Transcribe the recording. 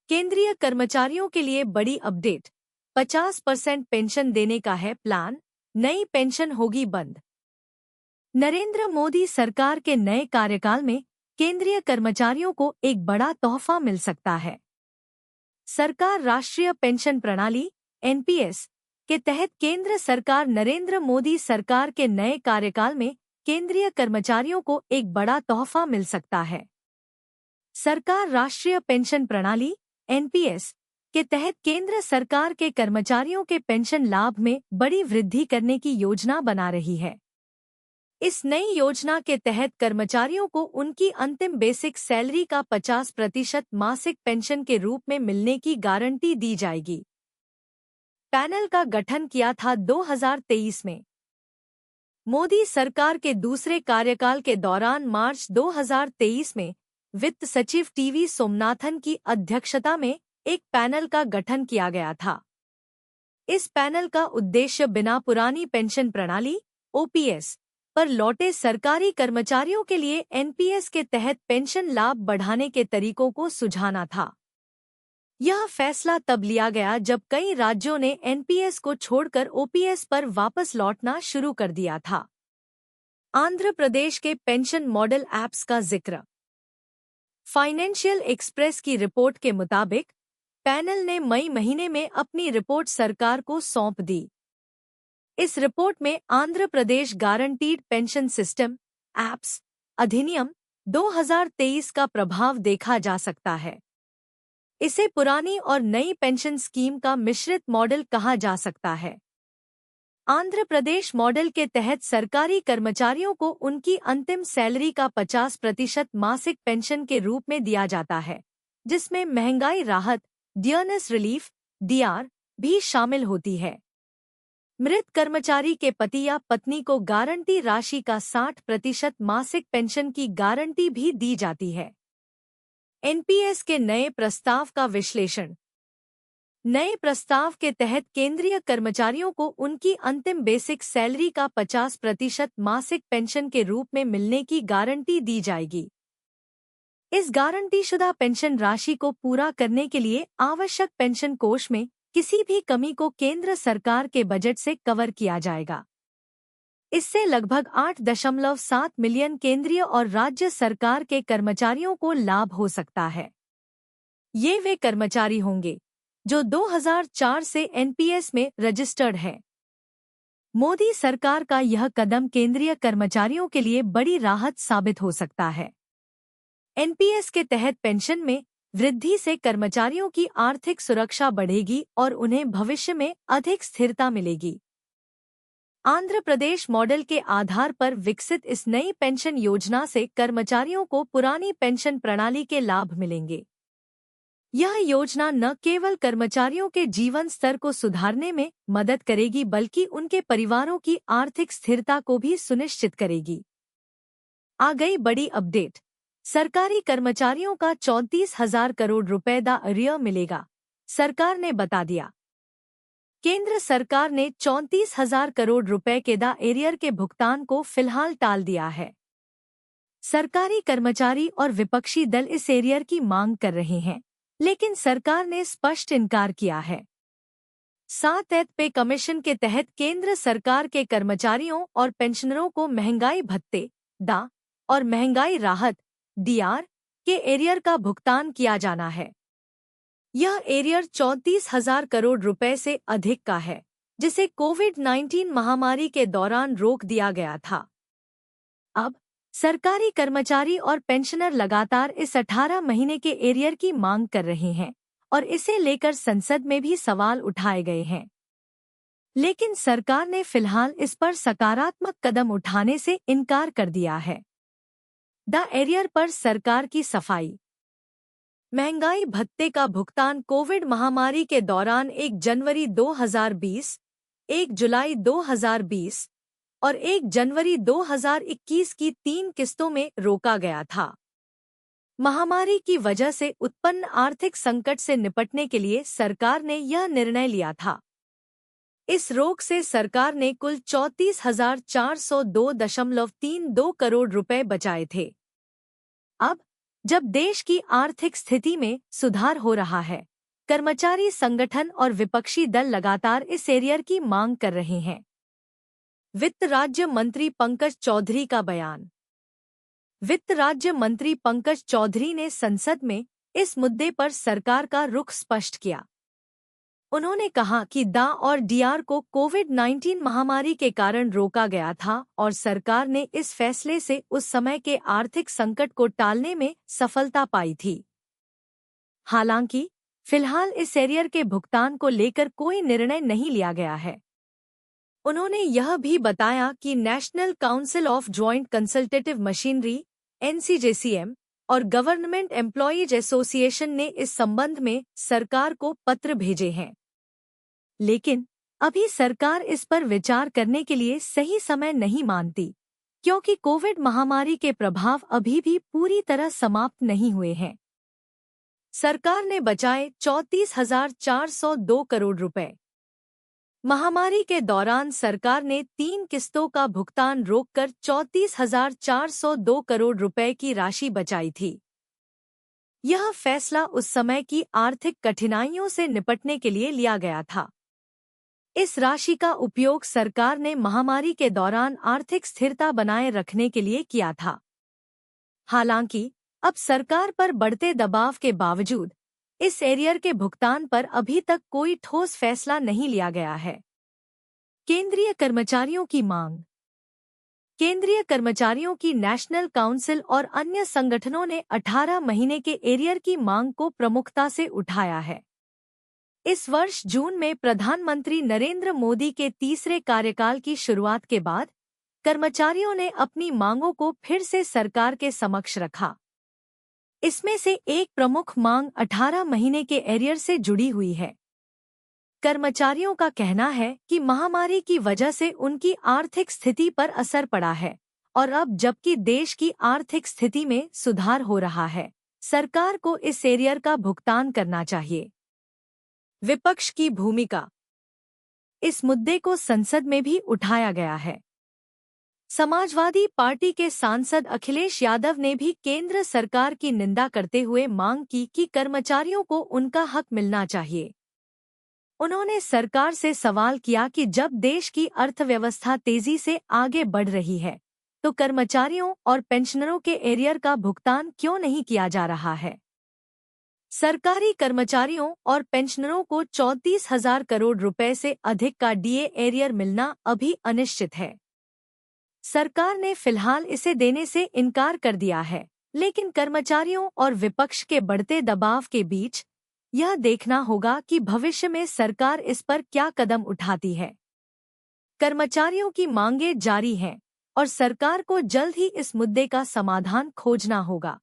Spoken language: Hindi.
केंद्रीय कर्मचारियों के लिए बड़ी अपडेट। 50% पेंशन देने का है प्लान, नई पेंशन होगी बंद। नरेंद्र मोदी सरकार के नए कार्यकाल में केंद्रीय कर्मचारियों को एक बड़ा तोहफा मिल सकता है। सरकार राष्ट्रीय पेंशन प्रणाली (एनपीएस) के तहत केंद्र सरकार नरेंद्र मोदी सरकार के नए कार्यकाल में केंद्रीय कर्मचारियों को एक बड़ा तोहफा मिल सकता है। सरकार राष्ट्रीय पेंशन प्रणाली (एनपीएस) के तहत केंद्र सरकार के कर्मचारियों के पेंशन लाभ में बड़ी वृद्धि करने की योजना बना रही है। इस नई योजना के तहत कर्मचारियों को उनकी अंतिम बेसिक सैलरी का 50% मासिक पेंशन के रूप में मिलने की गारंटी दी जाएगी। पैनल का गठन किया था 2023 में। मोदी सरकार के दूसरे कार्यकाल के दौरान मार्च 2023 में वित्त सचिव टीवी सोमनाथन की अध्यक्षता में एक पैनल का गठन किया गया था। इस पैनल का उद्देश्य बिना पुरानी पेंशन प्रणाली (ओपीएस) पर लौटे सरकारी कर्मचारियों के लिए एनपीएस के तहत पेंशन लाभ बढ़ाने के तरीकों को सुझाना था। यह फैसला तब लिया गया जब कई राज्यों ने एनपीएस को छोड़कर ओपीएस पर वापस लौटना शुरू कर दिया था। आंध्र प्रदेश के पेंशन मॉडल ऐप्स का जिक्र। फाइनेंशियल एक्सप्रेस की रिपोर्ट के मुताबिक पैनल ने मई महीने में अपनी रिपोर्ट सरकार को सौंप दी। इस रिपोर्ट में Andhra Pradesh guaranteed pension system (apps) अधिनियम 2023 का प्रभाव देखा जा सकता है। इसे पुरानी और नई पेंशन स्कीम का मिश्रित मॉडल कहा जा सकता है। आंध्र प्रदेश मॉडल के तहत सरकारी कर्मचारियों को उनकी अंतिम सैलरी का 50% मासिक पेंशन के रूप में दिया जाता है, जिसमें महंगाई राहत डियरनेस रिलीफ (डीआर) भी शामिल होती है। मृत कर्मचारी के पति या पत्नी को गारंटी राशि का 60% मासिक पेंशन की गारंटी भी दी जाती है। एनपीएस के नए प्रस्ताव का विश्लेषण। नए प्रस्ताव के तहत केंद्रीय कर्मचारियों को उनकी अंतिम बेसिक सैलरी का 50% मासिक पेंशन के रूप में मिलने की गारंटी दी जाएगी। इस गारंटीशुदा पेंशन राशि को पूरा करने के लिए आवश्यक पेंशन कोष में किसी भी कमी को केंद्र सरकार के बजट से कवर किया जाएगा। इससे लगभग 8.7 मिलियन केंद्रीय और राज्य सरकार के कर्मचारियों को लाभ हो सकता है। ये वे कर्मचारी होंगे जो 2004 से एनपीएस में रजिस्टर्ड है। मोदी सरकार का यह कदम केंद्रीय कर्मचारियों के लिए बड़ी राहत साबित हो सकता है। एनपीएस के तहत पेंशन में वृद्धि से कर्मचारियों की आर्थिक सुरक्षा बढ़ेगी और उन्हें भविष्य में अधिक स्थिरता मिलेगी। आंध्र प्रदेश मॉडल के आधार पर विकसित इस नई पेंशन योजना से कर्मचारियों को पुरानी पेंशन प्रणाली के लाभ मिलेंगे। यह योजना न केवल कर्मचारियों के जीवन स्तर को सुधारने में मदद करेगी बल्कि उनके परिवारों की आर्थिक स्थिरता को भी सुनिश्चित करेगी। आ गई बड़ी अपडेट। सरकारी कर्मचारियों का 34,000 करोड़ रुपए दा अरियर मिलेगा, सरकार ने बता दिया। केंद्र सरकार ने 34,000 करोड़ रुपए के दा एरियर के भुगतान को फिलहाल टाल दिया है। सरकारी कर्मचारी और विपक्षी दल इस एरियर की मांग कर रहे हैं, लेकिन सरकार ने स्पष्ट इनकार किया है। 7th पे कमीशन के तहत केंद्र सरकार के कर्मचारियों और पेंशनरों को महंगाई भत्ते (डा) और महंगाई राहत (डीआर) के एरियर का भुगतान किया जाना है। यह एरियर 34,000 करोड़ रुपए से अधिक का है, जिसे कोविड-19 महामारी के दौरान रोक दिया गया था। अब सरकारी कर्मचारी और पेंशनर लगातार इस 18 महीने के एरियर की मांग कर रहे हैं और इसे लेकर संसद में भी सवाल उठाए गए हैं। लेकिन सरकार ने फिलहाल इस पर सकारात्मक कदम उठाने से इनकार कर दिया है। द एरियर पर सरकार की सफाई। महंगाई भत्ते का भुगतान कोविड महामारी के दौरान 1 जनवरी 2020, 1 जुलाई 2020 और 1 जनवरी 2021 की 3 किस्तों में रोका गया था। महामारी की वजह से उत्पन्न आर्थिक संकट से निपटने के लिए सरकार ने यह निर्णय लिया था। इस रोक से सरकार ने कुल 34,402.32 करोड़ रुपए बचाए थे। अब जब देश की आर्थिक स्थिति में सुधार हो रहा है, कर्मचारी संगठन और विपक्षी दल लगातार इस एरियर की मांग कर रहे हैं। वित्त राज्य मंत्री पंकज चौधरी का बयान। वित्त राज्य मंत्री पंकज चौधरी ने संसद में इस मुद्दे पर सरकार का रुख स्पष्ट किया। उन्होंने कहा कि डा और डीआर को कोविड-19 महामारी के कारण रोका गया था और सरकार ने इस फैसले से उस समय के आर्थिक संकट को टालने में सफलता पाई थी। हालांकि फिलहाल इस एरियर के भुगतान को लेकर कोई निर्णय नहीं लिया गया है। उन्होंने यह भी बताया कि national council of joint consultative machinery (NCJCM) और गवर्नमेंट एम्प्लॉयज एसोसिएशन ने इस संबंध में सरकार को पत्र भेजे हैं, लेकिन अभी सरकार इस पर विचार करने के लिए सही समय नहीं मानती, क्योंकि कोविड महामारी के प्रभाव अभी भी पूरी तरह समाप्त नहीं हुए हैं। सरकार ने बचाए 34,402 करोड़ रुपए। महामारी के दौरान सरकार ने 3 किस्तों का भुगतान रोककर 34,402 करोड़ रुपए की राशि बचाई थी। यह फैसला उस समय की आर्थिक कठिनाइयों से निपटने के लिए लिया गया था। इस राशि का उपयोग सरकार ने महामारी के दौरान आर्थिक स्थिरता बनाए रखने के लिए किया था। हालांकि अब सरकार पर बढ़ते दबाव के बावजूद इस एरियर के भुगतान पर अभी तक कोई ठोस फैसला नहीं लिया गया है। केंद्रीय कर्मचारियों की मांग। केंद्रीय कर्मचारियों की नेशनल काउंसिल और अन्य संगठनों ने 18 महीने के एरियर की मांग को प्रमुखता से उठाया है। इस वर्ष जून में प्रधानमंत्री नरेंद्र मोदी के तीसरे कार्यकाल की शुरुआत के बाद कर्मचारियों ने अपनी मांगों को फिर से सरकार के समक्ष रखा। इसमें से एक प्रमुख मांग 18 महीने के एरियर से जुड़ी हुई है। कर्मचारियों का कहना है कि महामारी की वजह से उनकी आर्थिक स्थिति पर असर पड़ा है और अब जबकि देश की आर्थिक स्थिति में सुधार हो रहा है, सरकार को इस एरियर का भुगतान करना चाहिए। विपक्ष की भूमिका। इस मुद्दे को संसद में भी उठाया गया है। समाजवादी पार्टी के सांसद अखिलेश यादव ने भी केंद्र सरकार की निंदा करते हुए मांग की कि कर्मचारियों को उनका हक मिलना चाहिए। उन्होंने सरकार से सवाल किया कि जब देश की अर्थव्यवस्था तेजी से आगे बढ़ रही है, तो कर्मचारियों और पेंशनरों के एरियर का भुगतान क्यों नहीं किया जा रहा है। सरकारी कर्मचारियों और पेंशनरों को 34,000 करोड़ रुपए से अधिक का डीए एरियर मिलना अभी अनिश्चित है। सरकार ने फिलहाल इसे देने से इनकार कर दिया है, लेकिन कर्मचारियों और विपक्ष के बढ़ते दबाव के बीच यह देखना होगा कि भविष्य में सरकार इस पर क्या कदम उठाती है। कर्मचारियों की मांगें जारी हैं और सरकार को जल्द ही इस मुद्दे का समाधान खोजना होगा।